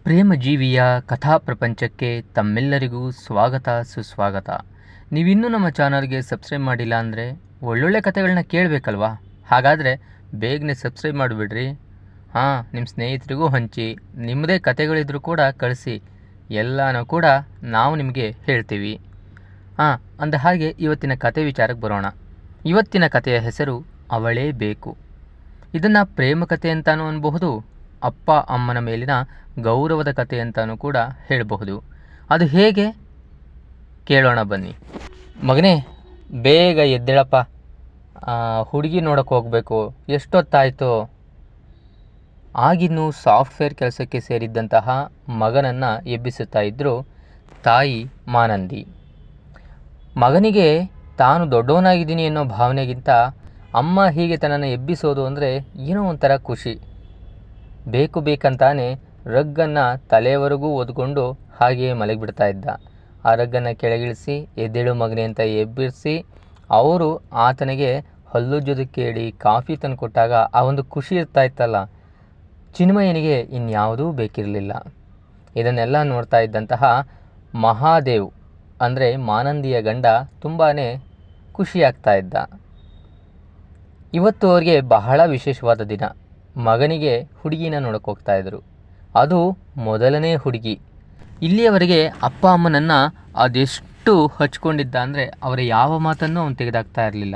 ಪ್ರೇಮಜೀವಿಯ ಕಥಾ ಪ್ರಪಂಚಕ್ಕೆ ತಮ್ಮೆಲ್ಲರಿಗೂ ಸ್ವಾಗತ ಸುಸ್ವಾಗತ. ನೀವಿನ್ನೂ ನಮ್ಮ ಚಾನಲ್ಗೆ ಸಬ್ಸ್ಕ್ರೈಬ್ ಮಾಡಿಲ್ಲ ಅಂದರೆ ಒಳ್ಳೊಳ್ಳೆ ಕಥೆಗಳನ್ನ ಕೇಳಬೇಕಲ್ವಾ? ಹಾಗಾದರೆ ಬೇಗನೆ ಸಬ್ಸ್ಕ್ರೈಬ್ ಮಾಡಿಬಿಡ್ರಿ. ನಿಮ್ಮ ಸ್ನೇಹಿತರಿಗೂ ಹಂಚಿ, ನಿಮ್ಮದೇ ಕಥೆಗಳಿದ್ರೂ ಕೂಡ ಕಳಿಸಿ, ಎಲ್ಲನೂ ಕೂಡ ನಾವು ನಿಮಗೆ ಹೇಳ್ತೀವಿ. ಅಂದ ಹಾಗೆ ಇವತ್ತಿನ ಕತೆ ವಿಚಾರಕ್ಕೆ ಬರೋಣ. ಇವತ್ತಿನ ಕಥೆಯ ಹೆಸರು ಅವಳೇ ಬೇಕು. ಇದನ್ನು ಪ್ರೇಮ ಕಥೆ ಅಂತಾನೂ ಅನ್ಬಹುದು, ಅಪ್ಪ ಅಮ್ಮನ ಮೇಲಿನ ಗೌರವದ ಕಥೆ ಅಂತಾನೂ ಕೂಡ ಹೇಳಬಹುದು. ಅದು ಹೇಗೆ ಕೇಳೋಣ ಬನ್ನಿ. ಮಗನೇ, ಬೇಗ ಎದ್ದೇಳಪ್ಪ, ಹುಡುಗಿ ನೋಡೋಕೆ ಹೋಗಬೇಕು, ಎಷ್ಟೊತ್ತಾಯಿತು? ಆಗಿನ್ನೂ ಸಾಫ್ಟ್ವೇರ್ ಕೆಲಸಕ್ಕೆ ಸೇರಿದ್ದಂತಹ ಮಗನನ್ನು ಎಬ್ಬಿಸುತ್ತಾ ಇದ್ದರು ತಾಯಿ ಮಾನಂದಿ. ಮಗನಿಗೆ ತಾನು ದೊಡ್ಡವನಾಗಿದ್ದೀನಿ ಅನ್ನೋ ಭಾವನೆಗಿಂತ ಅಮ್ಮ ಹೀಗೆ ತನ್ನನ್ನು ಎಬ್ಬಿಸೋದು ಅಂದರೆ ಏನೋ ಒಂಥರ ಖುಷಿ. ಬೇಕಂತಾನೆ ರಗ್ಗನ್ನು ತಲೆಯವರೆಗೂ ಒದ್ಕೊಂಡು ಹಾಗೆಯೇ ಮಲಗಿಬಿಡ್ತಾ ಇದ್ದ. ಆ ರಗ್ಗನ್ನು ಕೆಳಗಿಳಿಸಿ ಎದ್ದೇಳು ಮಗನೇ ಅಂತ ಎಬ್ಬಿಸಿ ಅವರು ಆತನಿಗೆ ಹಲ್ಲುಜ್ಜೋದಕ್ಕೆ ಹೇಳಿ ಕಾಫಿ ತಂದು ಕೊಟ್ಟಾಗ ಆ ಒಂದು ಖುಷಿ ಇರ್ತಾ ಇತ್ತಲ್ಲ, ಚಿನ್ಮಯನಿಗೆ ಇನ್ಯಾವುದೂ ಬೇಕಿರಲಿಲ್ಲ. ಇದನ್ನೆಲ್ಲ ನೋಡ್ತಾ ಇದ್ದಂತಹ ಮಹಾದೇವ್ ಅಂದರೆ ಮಾನಂದಿಯ ಗಂಡ ತುಂಬಾ ಖುಷಿಯಾಗ್ತಾ ಇದ್ದ. ಇವತ್ತು ಅವರಿಗೆ ಬಹಳ ವಿಶೇಷವಾದ ದಿನ. ಮಗನಿಗೆ ಹುಡುಗಿನ ನೋಡೋಕೆ ಹೋಗ್ತಾ ಇದ್ರು. ಅದು ಮೊದಲನೇ ಹುಡುಗಿ. ಇಲ್ಲಿಯವರೆಗೆ ಅಪ್ಪ ಅಮ್ಮನನ್ನು ಅದೆಷ್ಟು ಹಚ್ಕೊಂಡಿದ್ದ ಅಂದರೆ ಅವರ ಯಾವ ಮಾತನ್ನು ಅವನು ತೆಗೆದಾಕ್ತಾ ಇರಲಿಲ್ಲ.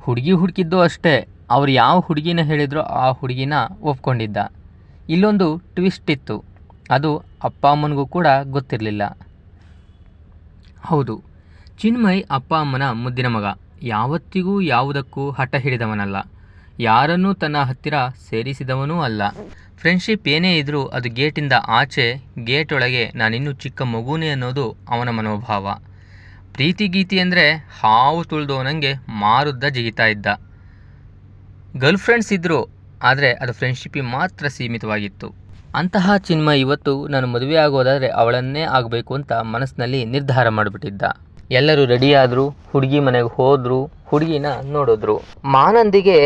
ಹುಡುಗಿ ಹುಡುಕಿದ್ದು ಅಷ್ಟೇ, ಅವ್ರು ಯಾವ ಹುಡುಗಿನ ಹೇಳಿದ್ರೋ ಆ ಹುಡುಗಿನ ಒಪ್ಕೊಂಡಿದ್ದ. ಇಲ್ಲೊಂದು ಟ್ವಿಸ್ಟ್ ಇತ್ತು, ಅದು ಅಪ್ಪ ಅಮ್ಮನಿಗೂ ಕೂಡ ಗೊತ್ತಿರಲಿಲ್ಲ. ಹೌದು, ಚಿನ್ಮಯ್ ಅಪ್ಪ ಅಮ್ಮನ ಮುದ್ದಿನ ಮಗ. ಯಾವತ್ತಿಗೂ ಯಾವುದಕ್ಕೂ ಹಠ ಹಿಡಿದವನಲ್ಲ, ಯಾರನ್ನೂ ತನ್ನ ಹತ್ತಿರ ಸೇರಿಸಿದವನೂ ಅಲ್ಲ. ಫ್ರೆಂಡ್ಶಿಪ್ ಏನೇ ಇದ್ದರೂ ಅದು ಗೇಟಿಂದ ಆಚೆ, ಗೇಟ್ ಒಳಗೆ ನಾನಿನ್ನೂ ಚಿಕ್ಕ ಮಗುನೇ ಅನ್ನೋದು ಅವನ ಮನೋಭಾವ. ಪ್ರೀತಿ ಗೀತಿ ಅಂದರೆ ಹಾವು ತುಳಿದವನಂಗೆ ಮಾರುದ್ದ ಜಿಗಿತಾ ಇದ್ದ. ಗರ್ಲ್ ಫ್ರೆಂಡ್ಸ್ ಇದ್ದರು, ಆದರೆ ಅದು ಫ್ರೆಂಡ್ಶಿಪ್ಪಿಗೆ ಮಾತ್ರ ಸೀಮಿತವಾಗಿತ್ತು. ಅಂತಹ ಚಿನ್ಮಯ್ ಇವತ್ತು ನಾನು ಮದುವೆ ಆಗೋದಾದರೆ ಅವಳನ್ನೇ ಆಗಬೇಕು ಅಂತ ಮನಸ್ಸಿನಲ್ಲಿ ನಿರ್ಧಾರ ಮಾಡಿಬಿಟ್ಟಿದ್ದ. ಎಲ್ಲರೂ ರೆಡಿಯಾದರು, ಹುಡುಗಿ ಮನೆಗೆ ಹೋದರು, ಹುಡುಗಿನ ನೋಡಿದ್ರು. ಮಾನಂದಿಗೆ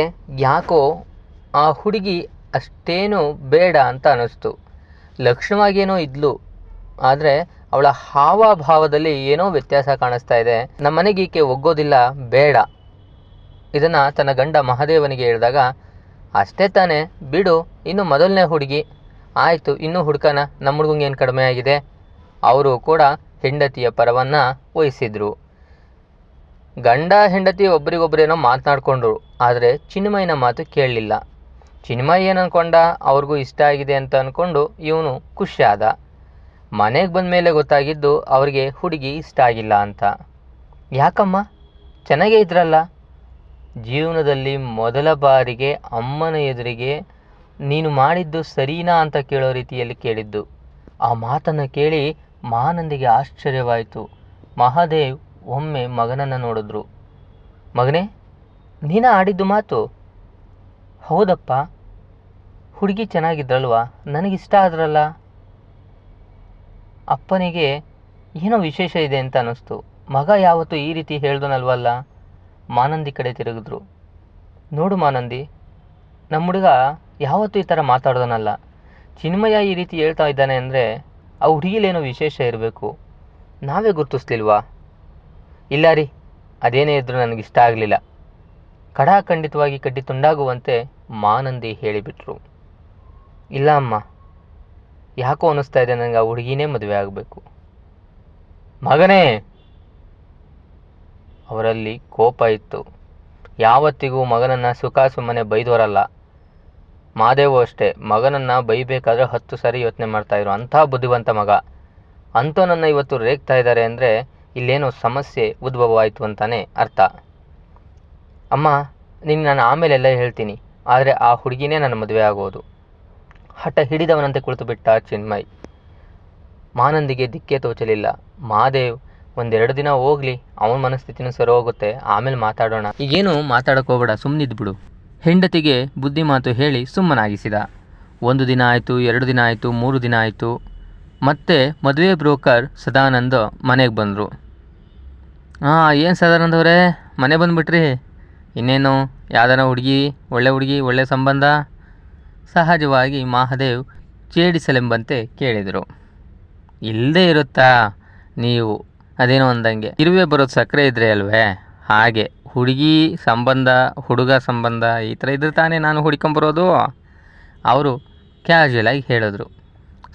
ಯಾಕೋ ಆ ಹುಡುಗಿ ಅಷ್ಟೇನು ಬೇಡ ಅಂತ ಅನ್ನಿಸ್ತು. ಲಕ್ಷಣವಾಗೇನೋ ಇದ್ಲು, ಆದರೆ ಅವಳ ಹಾವಭಾವದಲ್ಲಿ ಏನೋ ವ್ಯತ್ಯಾಸ ಕಾಣಿಸ್ತಾ ಇದೆ. ನಮ್ಮ ಮನೆಗೆ ಈಕೆ ಒಗ್ಗೋದಿಲ್ಲ, ಬೇಡ. ಇದನ್ನು ತನ್ನ ಗಂಡ ಮಹಾದೇವನಿಗೆ ಹೇಳಿದಾಗ, ಅಷ್ಟೇ ತಾನೇ ಬಿಡು, ಇನ್ನು ಮೊದಲನೇ ಹುಡುಗಿ, ಆಯಿತು ಇನ್ನೂ ಹುಡುಕನ, ನಮ್ಮ ಹುಡುಗಂಗೆ ಏನು ಕಡಿಮೆ ಆಗಿದೆ. ಅವರು ಕೂಡ ಹೆಂಡತಿಯ ಪರವನ್ನು ವಹಿಸಿದ್ರು. ಗಂಡ ಹೆಂಡತಿ ಒಬ್ರಿಗೊಬ್ಬರೇನೋ ಮಾತನಾಡ್ಕೊಂಡ್ರು, ಆದರೆ ಚಿನ್ಮಯನ ಮಾತು ಕೇಳಲಿಲ್ಲ. ಚಿನ್ಮಯ್ ಏನು ಅಂದ್ಕೊಂಡ, ಅವ್ರಿಗೂ ಇಷ್ಟ ಆಗಿದೆ ಅಂತ ಅಂದ್ಕೊಂಡು ಇವನು ಖುಷಿಯಾದ. ಮನೆಗೆ ಬಂದ ಮೇಲೆ ಗೊತ್ತಾಗಿದ್ದು ಅವರಿಗೆ ಹುಡುಗಿ ಇಷ್ಟ ಆಗಿಲ್ಲ ಅಂತ. ಯಾಕಮ್ಮ, ಚೆನ್ನಾಗೇ ಇದ್ರಲ್ಲ? ಜೀವನದಲ್ಲಿ ಮೊದಲ ಬಾರಿಗೆ ಅಮ್ಮನ ಎದುರಿಗೆ ನೀನು ಮಾಡಿದ್ದು ಸರಿನಾ ಅಂತ ಕೇಳೋ ರೀತಿಯಲ್ಲಿ ಕೇಳಿದ್ದು. ಆ ಮಾತನ್ನು ಕೇಳಿ ಮಾನಂದಿಗೆ ಆಶ್ಚರ್ಯವಾಯಿತು. ಮಹಾದೇವ್ ಒಮ್ಮೆ ಮಗನನ್ನು ನೋಡಿದ್ರು. ಮಗನೇ, ನೀನ ಆಡಿದ್ದು ಮಾತು? ಹೌದಪ್ಪ, ಹುಡುಗಿ ಚೆನ್ನಾಗಿದ್ರಲ್ವಾ, ನನಗಿಷ್ಟ ಆದ್ರಲ್ಲ. ಅಪ್ಪನಿಗೆ ಏನೋ ವಿಶೇಷ ಇದೆ ಅಂತ ಅನ್ನಿಸ್ತು. ಮಗ ಯಾವತ್ತೂ ಈ ರೀತಿ ಹೇಳ್ದನಲ್ವಲ್ಲ. ಮಾನಂದಿ ಕಡೆ ತಿರುಗಿದ್ರು. ನೋಡು ಮಾನಂದಿ, ನಮ್ಮ ಹುಡುಗ ಯಾವತ್ತೂ ಈ ಥರ ಮಾತಾಡ್ದನಲ್ಲ. ಚಿನ್ಮಯ ಈ ರೀತಿ ಹೇಳ್ತಾ ಇದ್ದಾನೆ ಅಂದರೆ ಆ ಹುಡುಗಿಲೇನೋ ವಿಶೇಷ ಇರಬೇಕು, ನಾವೇ ಗುರ್ತಿಸ್ಲಿಲ್ವಾ? ಇಲ್ಲ ರೀ, ಅದೇನೇ ಇದ್ರೂ ನನಗಿಷ್ಟ ಆಗಲಿಲ್ಲ. ಖಂಡಿತವಾಗಿ ಕಡ್ಡಿ ತುಂಡಾಗುವಂತೆ ಮಾನಂದಿ ಹೇಳಿಬಿಟ್ರು. ಇಲ್ಲ ಅಮ್ಮ, ಯಾಕೋ ಅನ್ನಿಸ್ತಾ ಇದೆ ನನಗೆ ಆ ಹುಡುಗಿನೇ ಮದುವೆ ಆಗಬೇಕು. ಮಗನೇ, ಅವರಲ್ಲಿ ಕೋಪ ಇತ್ತು. ಯಾವತ್ತಿಗೂ ಮಗನನ್ನು ಸುಮ್ಮನೆ ಬೈದವರಲ್ಲ. ಮಾದೇವು ಅಷ್ಟೇ, ಮಗನನ್ನು ಬೈಬೇಕಾದ್ರೆ 10 ಸಾರಿ ಯೋಚನೆ ಮಾಡ್ತಾಯಿದ್ರು. ಅಂಥ ಬುದ್ಧಿವಂತ ಮಗ. ಅಂಥವನನ್ನು ಇವತ್ತು ರೇಗ್ತಾ ಇದ್ದಾರೆ ಅಂದರೆ ಇಲ್ಲೇನೋ ಸಮಸ್ಯೆ ಉದ್ಭವವಾಯಿತು ಅಂತಾನೆ ಅರ್ಥ. ಅಮ್ಮ, ನಿನ್ನ ನಾನು ಆಮೇಲೆಲ್ಲ ಹೇಳ್ತೀನಿ, ಆದರೆ ಆ ಹುಡುಗಿನೇ ನನ್ನ ಮದುವೆ ಆಗೋದು. ಹಠ ಹಿಡಿದವನಂತೆ ಕುಳಿತು ಬಿಟ್ಟ ಚಿನ್ಮಯ್. ಮಾನಂದಿಗೆ ದಿಕ್ಕೇ ತೋಚಲಿಲ್ಲ. ಮಾದೇವ್ 1-2 ದಿನ ಹೋಗಲಿ, ಅವನ ಮನಸ್ಥಿತಿನೂ ಸರಿ ಹೋಗುತ್ತೆ, ಆಮೇಲೆ ಮಾತಾಡೋಣ, ಈಗೇನು ಮಾತಾಡೋಕೆ ಹೋಗಬೇಡ, ಸುಮ್ಮನಿದ್ಬಿಡು. ಹೆಂಡತಿಗೆ ಬುದ್ಧಿ ಮಾತು ಹೇಳಿ ಸುಮ್ಮನಾಗಿಸಿದ. 1 ದಿನ ಆಯಿತು, 2 ದಿನ ಆಯಿತು, 3 ದಿನ ಆಯಿತು. ಮತ್ತೆ ಮದುವೆ ಬ್ರೋಕರ್ ಸದಾನಂದ್ ಮನೆಗೆ ಬಂದರು. ಏನು ಸದಾನಂದ್ ಅವರೇ, ಮನೆ ಬಂದುಬಿಟ್ರಿ? ಇನ್ನೇನು, ಯಾವ್ದಾರ ಹುಡುಗಿ, ಒಳ್ಳೆ ಹುಡುಗಿ, ಒಳ್ಳೆ ಸಂಬಂಧ? ಸಹಜವಾಗಿ ಮಹಾದೇವ್ ಛೇಡಿಸಲೆಂಬಂತೆ ಕೇಳಿದರು. ಇಲ್ಲದೇ ಇರುತ್ತಾ ನೀವು ಅದೇನೋ ಅಂದಂಗೆ ಇರುವೆ ಬರೋದು ಸಕ್ಕರೆ ಇದ್ರೆ ಅಲ್ವೇ, ಹಾಗೆ ಹುಡುಗಿ ಸಂಬಂಧ ಹುಡುಗ ಸಂಬಂಧ ಈ ಥರ ಇದ್ರೆ ತಾನೇ ನಾನು ಹುಡ್ಕೊಂಬರೋದು. ಅವರು ಕ್ಯಾಶುಯಲಾಗಿ ಹೇಳಿದ್ರು.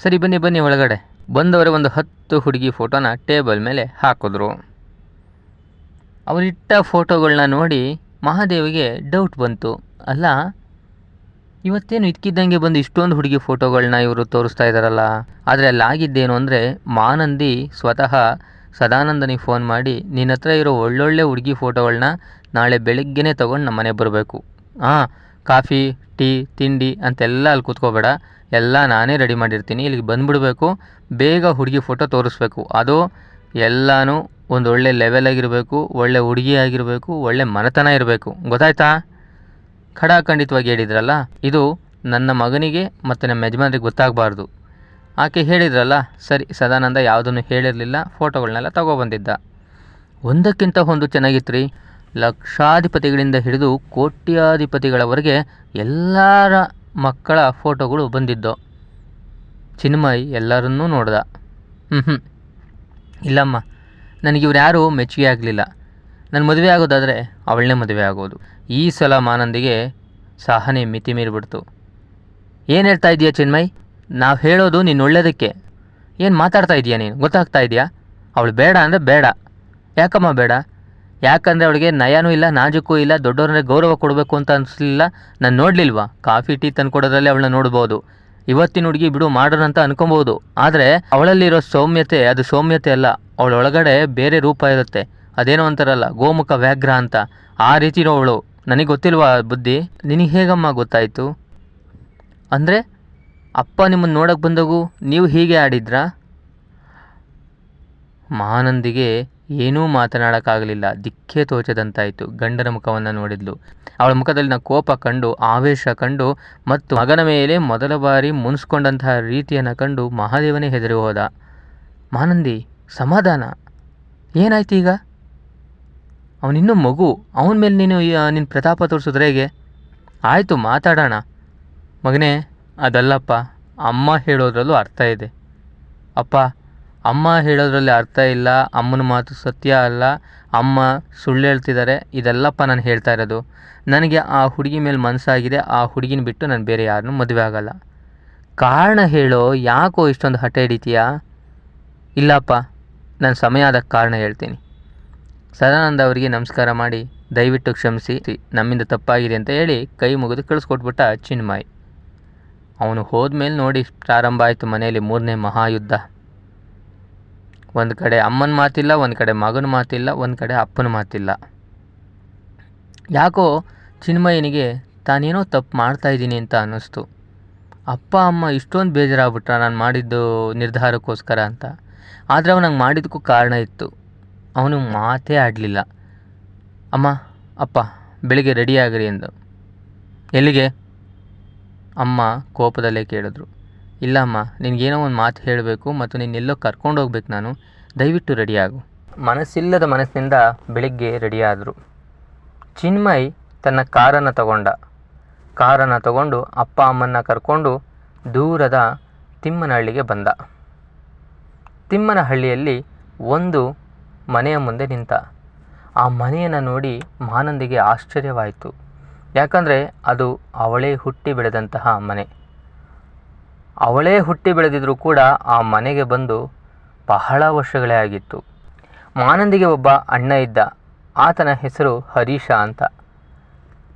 ಸರಿ ಬನ್ನಿ ಬನ್ನಿ ಒಳಗಡೆ. ಬಂದವರೇ ಒಂದು 10 ಹುಡುಗಿ ಫೋಟೋನ ಟೇಬಲ್ ಮೇಲೆ ಹಾಕಿದ್ರು. ಅವರಿಟ್ಟ ಫೋಟೋಗಳನ್ನ ನೋಡಿ ಮಹಾದೇವಿಗೆ ಡೌಟ್ ಬಂತು. ಅಲ್ಲ, ಇವತ್ತೇನು ಇದ್ಕಿದ್ದಂಗೆ ಬಂದು ಇಷ್ಟೊಂದು ಹುಡುಗಿ ಫೋಟೋಗಳನ್ನ ಇವರು ತೋರಿಸ್ತಾ ಇದ್ದಾರಲ್ಲ. ಆದರೆ ಅಲ್ಲಾಗಿದ್ದೇನು ಅಂದರೆ ಮಾನಂದಿ ಸ್ವತಃ ಸದಾನಂದನಿಗೆ ಫೋನ್ ಮಾಡಿ, ನಿನ್ನ ಹತ್ರ ಇರೋ ಒಳ್ಳೊಳ್ಳೆ ಹುಡುಗಿ ಫೋಟೋಗಳನ್ನ ನಾಳೆ ಬೆಳಗ್ಗೆನೇ ತೊಗೊಂಡು ನಮ್ಮ ಮನೆಗೆ ಬರಬೇಕು. ಕಾಫಿ ಟೀ ತಿಂಡಿ ಅಂತೆಲ್ಲ ಅಲ್ಲಿ ಕೂತ್ಕೋಬೇಡ, ಎಲ್ಲ ನಾನೇ ರೆಡಿ ಮಾಡಿರ್ತೀನಿ, ಇಲ್ಲಿಗೆ ಬಂದುಬಿಡಬೇಕು. ಬೇಗ ಹುಡುಗಿ ಫೋಟೋ ತೋರಿಸ್ಬೇಕು. ಅದು ಎಲ್ಲನೂ ಒಂದು ಒಳ್ಳೆ ಲೆವೆಲಾಗಿರಬೇಕು, ಒಳ್ಳೆ ಹುಡುಗಿ ಆಗಿರಬೇಕು, ಒಳ್ಳೆ ಮನೆತನ ಇರಬೇಕು. ಗೊತ್ತಾಯ್ತಾ? ಖಡಾಖಂಡಿತವಾಗಿ ಹೇಳಿದ್ರಲ್ಲ, ಇದು ನನ್ನ ಮಗನಿಗೆ ಮತ್ತು ನಮ್ಮ ಯಜಮಾನ್ರಿಗೆ ಗೊತ್ತಾಗಬಾರ್ದು. ಆಕೆ ಹೇಳಿದ್ರಲ್ಲ, ಸರಿ. ಸದಾನಂದ ಯಾವುದನ್ನು ಹೇಳಿರಲಿಲ್ಲ, ಫೋಟೋಗಳನ್ನೆಲ್ಲ ತಗೊಬಂದಿದ್ದ. ಒಂದಕ್ಕಿಂತ ಒಂದು ಚೆನ್ನಾಗಿತ್ತು ರೀ. ಲಕ್ಷಾಧಿಪತಿಗಳಿಂದ ಹಿಡಿದು ಕೋಟ್ಯಾಧಿಪತಿಗಳವರೆಗೆ ಎಲ್ಲರ ಮಕ್ಕಳ ಫೋಟೋಗಳು ಬಂದಿದ್ದು. ಚಿನ್ಮಯ್ ಎಲ್ಲರನ್ನೂ ನೋಡ್ದ. ಇಲ್ಲಮ್ಮ, ನನಗಿವ್ರು ಯಾರೂ ಮೆಚ್ಚುಗೆ ಆಗಲಿಲ್ಲ. ನಾನು ಮದುವೆ ಆಗೋದಾದರೆ ಅವಳನ್ನೇ ಮದುವೆ ಆಗೋದು. ಈ ಸಲ ಮಾನಂದಿಗೆ ಸಹನೆ ಮಿತಿ ಮೀರಿಬಿಡ್ತು. ಏನು ಹೇಳ್ತಾ ಇದೀಯಾ ಚಿನ್ಮಯ್? ನಾವು ಹೇಳೋದು ನೀನು ಒಳ್ಳೇದಕ್ಕೆ. ಏನು ಮಾತಾಡ್ತಾ ಇದೀಯಾ ನೀನು? ಗೊತ್ತಾಗ್ತಾ ಇದೆಯಾ? ಅವಳು ಬೇಡ ಅಂದರೆ ಬೇಡ. ಯಾಕಮ್ಮ ಬೇಡ? ಯಾಕಂದರೆ ಅವಳಿಗೆ ನಯನೂ ಇಲ್ಲ, ನಾಜುಕೂ ಇಲ್ಲ, ದೊಡ್ಡವ್ರನ್ನೇ ಗೌರವ ಕೊಡಬೇಕು ಅಂತ ಅನಿಸ್ಲಿಲ್ಲ. ನಾನು ನೋಡಲಿಲ್ವಾ? ಕಾಫಿ ಟೀ ತಂದು ಕೊಡೋದ್ರಲ್ಲಿ ಅವಳನ್ನ ನೋಡ್ಬೋದು. ಇವತ್ತಿನ ಹುಡುಗಿ ಬಿಡು ಮಾಡೋಣ ಅಂತ ಅನ್ಕೊಬೋದು. ಆದರೆ ಅವಳಲ್ಲಿರೋ ಸೌಮ್ಯತೆ ಅದು ಸೌಮ್ಯತೆ ಅಲ್ಲ. ಅವಳೊಳಗಡೆ ಬೇರೆ ರೂಪ ಇರುತ್ತೆ. ಅದೇನೋ ಅಂತಾರಲ್ಲ, ಗೋಮುಖ ವ್ಯಾಘ್ರ ಅಂತ. ಆ ರೀತಿ ಅವಳು. ನನಗೆ ಗೊತ್ತಿಲ್ವಾ ಬುದ್ಧಿ? ನಿನಗೆ ಹೇಗಮ್ಮ ಗೊತ್ತಾಯಿತು? ಅಂದರೆ ಅಪ್ಪ ನಿಮ್ಮನ್ನು ನೋಡೋಕ್ಕೆ ಬಂದಾಗೂ ನೀವು ಹೀಗೆ ಆಡಿದ್ರಾ? ಮಾನಂದಿಗೆ ಏನೂ ಮಾತನಾಡೋಕ್ಕಾಗಲಿಲ್ಲ. ದಿಕ್ಕೇ ತೋಚದಂತಾಯಿತು. ಗಂಡನ ಮುಖವನ್ನು ನೋಡಿದ್ಲು. ಅವಳ ಮುಖದಲ್ಲಿನ ಕೋಪ ಕಂಡು, ಆವೇಶ ಕಂಡು ಮತ್ತು ಮಗನ ಮೇಲೆ ಮೊದಲ ಬಾರಿ ಮುನ್ಸ್ಕೊಂಡಂತಹ ರೀತಿಯನ್ನು ಕಂಡು ಮಹಾದೇವನೇ ಹೆದರಿ ಹೋದ. ಮಾನಂದಿ, ಸಮಾಧಾನ. ಏನಾಯ್ತು ಈಗ? ಅವನಿನ್ನೂ ಮಗು. ಅವನ ಮೇಲೆ ನಿನ್ನ ಪ್ರತಾಪ ತೋರಿಸಿದ್ರೆ ಹೇಗೆ? ಆಯಿತು, ಮಾತಾಡೋಣ. ಮಗನೇ, ಅದಲ್ಲಪ್ಪ, ಅಮ್ಮ ಹೇಳೋದ್ರಲ್ಲೂ ಅರ್ಥ ಇದೆ. ಅಪ್ಪ, ಅಮ್ಮ ಹೇಳೋದ್ರಲ್ಲಿ ಅರ್ಥ ಇಲ್ಲ. ಅಮ್ಮನ ಮಾತು ಸತ್ಯ ಅಲ್ಲ. ಅಮ್ಮ ಸುಳ್ಳು ಹೇಳ್ತಿದ್ದಾರೆ. ಇದೆಲ್ಲಪ್ಪ ನಾನು ಹೇಳ್ತಾ ಇರೋದು. ನನಗೆ ಆ ಹುಡುಗಿ ಮೇಲೆ ಮನಸ್ಸಾಗಿದೆ. ಆ ಹುಡುಗಿನ ಬಿಟ್ಟು ನಾನು ಬೇರೆ ಯಾರನ್ನೂ ಮದುವೆ ಆಗಲ್ಲ. ಕಾರಣ ಹೇಳೋ, ಯಾಕೋ ಇಷ್ಟೊಂದು ಹಠ ಹಿಡಿತೀಯಾ? ಇಲ್ಲಪ್ಪ, ನಾನು ಸಮಯ ಆದ ಕಾರಣ ಹೇಳ್ತೀನಿ. ಸದಾನಂದ ಅವರಿಗೆ ನಮಸ್ಕಾರ ಮಾಡಿ, ದಯವಿಟ್ಟು ಕ್ಷಮಿಸಿ, ನಮ್ಮಿಂದ ತಪ್ಪಾಗಿದೆ ಅಂತ ಹೇಳಿ ಕೈ ಮುಗಿದು ಕಳಿಸ್ಕೊಟ್ಬಿಟ್ಟ ಚಿನ್ಮಯ್. ಅವನು ಹೋದ್ಮೇಲೆ ನೋಡಿ ಪ್ರಾರಂಭ ಆಯಿತು ಮನೆಯಲ್ಲಿ 3ನೇ ಮಹಾಯುದ್ಧ. ಒಂದು ಕಡೆ ಅಮ್ಮನ ಮಾತಿಲ್ಲ, ಒಂದು ಕಡೆ ಮಗನ ಮಾತಿಲ್ಲ, ಒಂದು ಕಡೆ ಅಪ್ಪನ ಮಾತಿಲ್ಲ. ಯಾಕೋ ಚಿನ್ಮಯನಿಗೆ ತಾನೇನೋ ತಪ್ಪು ಮಾಡ್ತಾಯಿದ್ದೀನಿ ಅಂತ ಅನ್ನಿಸ್ತು. ಅಪ್ಪ ಅಮ್ಮ ಇಷ್ಟೊಂದು ಬೇಜಾರಾಗ್ಬಿಟ್ರ ನಾನು ಮಾಡಿದ್ದು ನಿರ್ಧಾರಕ್ಕೋಸ್ಕರ ಅಂತ. ಆದರೆ ಅವನಿಗೆ ಮಾಡಿದ್ದಕ್ಕೂ ಕಾರಣ ಇತ್ತು. ಅವನು ಮಾತೇ ಆಡಲಿಲ್ಲ. ಅಮ್ಮ, ಅಪ್ಪ ಬೆಳಿಗ್ಗೆ ರೆಡಿಯಾಗ್ರಿ ಎಂದು. ಎಲ್ಲಿಗೆ? ಅಮ್ಮ ಕೋಪದಲ್ಲೇ ಕೇಳಿದ್ರು. ಇಲ್ಲ ಅಮ್ಮ, ನಿನಗೇನೋ ಒಂದು ಮಾತು ಹೇಳಬೇಕು ಮತ್ತು ನಿನ್ನೆಲ್ಲೋ ಕರ್ಕೊಂಡು ಹೋಗ್ಬೇಕು ನಾನು. ದಯವಿಟ್ಟು ರೆಡಿಯಾಗು. ಮನಸ್ಸಿಲ್ಲದ ಮನಸ್ಸಿನಿಂದ ಬೆಳಿಗ್ಗೆ ರೆಡಿಯಾದರು. ಚಿನ್ಮಯ್ ತನ್ನ ಕಾರನ್ನು ತಗೊಂಡು ಅಪ್ಪ ಅಮ್ಮನ್ನ ಕರ್ಕೊಂಡು ದೂರದ ತಿಮ್ಮನಹಳ್ಳಿಗೆ ಬಂದ. ತಿಮ್ಮನಹಳ್ಳಿಯಲ್ಲಿ ಒಂದು ಮನೆಯ ಮುಂದೆ ನಿಂತ. ಆ ಮನೆಯನ್ನು ನೋಡಿ ಮಾನಂದಿಗೆ ಆಶ್ಚರ್ಯವಾಯಿತು. ಯಾಕಂದರೆ ಅದು ಅವಳೇ ಹುಟ್ಟಿ ಬೆಳೆದಂತಹ ಮನೆ. ಅವಳೇ ಹುಟ್ಟಿ ಬೆಳೆದಿದ್ರೂ ಕೂಡ ಆ ಮನೆಗೆ ಬಂದು ಬಹಳ ವರ್ಷಗಳೇ ಆಗಿತ್ತು. ಮಾನಂದಿಗೆ ಒಬ್ಬ ಅಣ್ಣ ಇದ್ದ. ಆತನ ಹೆಸರು ಹರೀಶ ಅಂತ.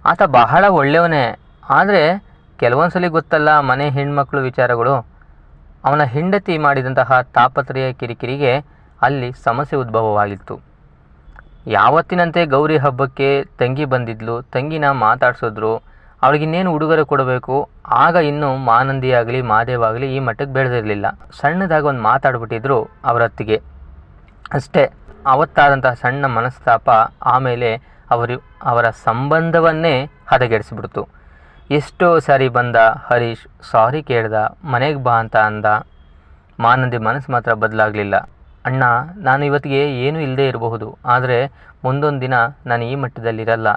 ಆತ ಬಹಳ ಒಳ್ಳೆಯವನೇ. ಆದರೆ ಕೆಲವೊಂದು ಸಲ ಗೊತ್ತಲ್ಲ ಮನೆ ಹೆಣ್ಮಕ್ಳು ವಿಚಾರಗಳು. ಅವನ ಹೆಂಡತಿ ಮಾಡಿದಂತಹ ತಾಪತ್ರಯ ಕಿರಿಕಿರಿಗೆ ಅಲ್ಲಿ ಸಮಸ್ಯೆ ಉದ್ಭವವಾಗಿತ್ತು. ಯಾವತ್ತಿನಂತೆ ಗೌರಿ ಹಬ್ಬಕ್ಕೆ ತಂಗಿ ಬಂದಿದ್ಲು. ತಂಗಿನ ಮಾತಾಡ್ಸಿದ್ರು. ಅವಳಿಗಿನ್ನೇನು ಉಡುಗೊರೆ ಕೊಡಬೇಕು. ಆಗ ಇನ್ನೂ ಮಾನಂದಿ ಆಗಲಿ ಮಾದೇವ್ ಆಗಲಿ ಈ ಮಟ್ಟಕ್ಕೆ ಬೆಳೆದಿರಲಿಲ್ಲ. ಸಣ್ಣದಾಗಿ ಒಂದು ಮಾತಾಡ್ಬಿಟ್ಟಿದ್ರು ಅವರತ್ತಿಗೆ ಅಷ್ಟೇ. ಅವತ್ತಾದಂತಹ ಸಣ್ಣ ಮನಸ್ತಾಪ ಆಮೇಲೆ ಅವರ ಸಂಬಂಧವನ್ನೇ ಹದಗೆಡಿಸ್ಬಿಡ್ತು. ಎಷ್ಟೋ ಸಾರಿ ಬಂದ ಹರೀಶ್, ಸಾರಿ ಕೇಳ್ದ, ಮನೆಗೆ ಬಾ ಅಂತ ಅಂದ. ಮಾನಂದಿ ಮನಸ್ಸು ಮಾತ್ರ ಬದಲಾಗಲಿಲ್ಲ. ಅಣ್ಣ, ನಾನು ಇವತ್ತಿಗೆ ಏನೂ ಇಲ್ಲದೆ ಇರಬಹುದು, ಆದರೆ ಮುಂದೊಂದು ದಿನ ನಾನು ಈ ಮಟ್ಟದಲ್ಲಿರಲ್ಲ.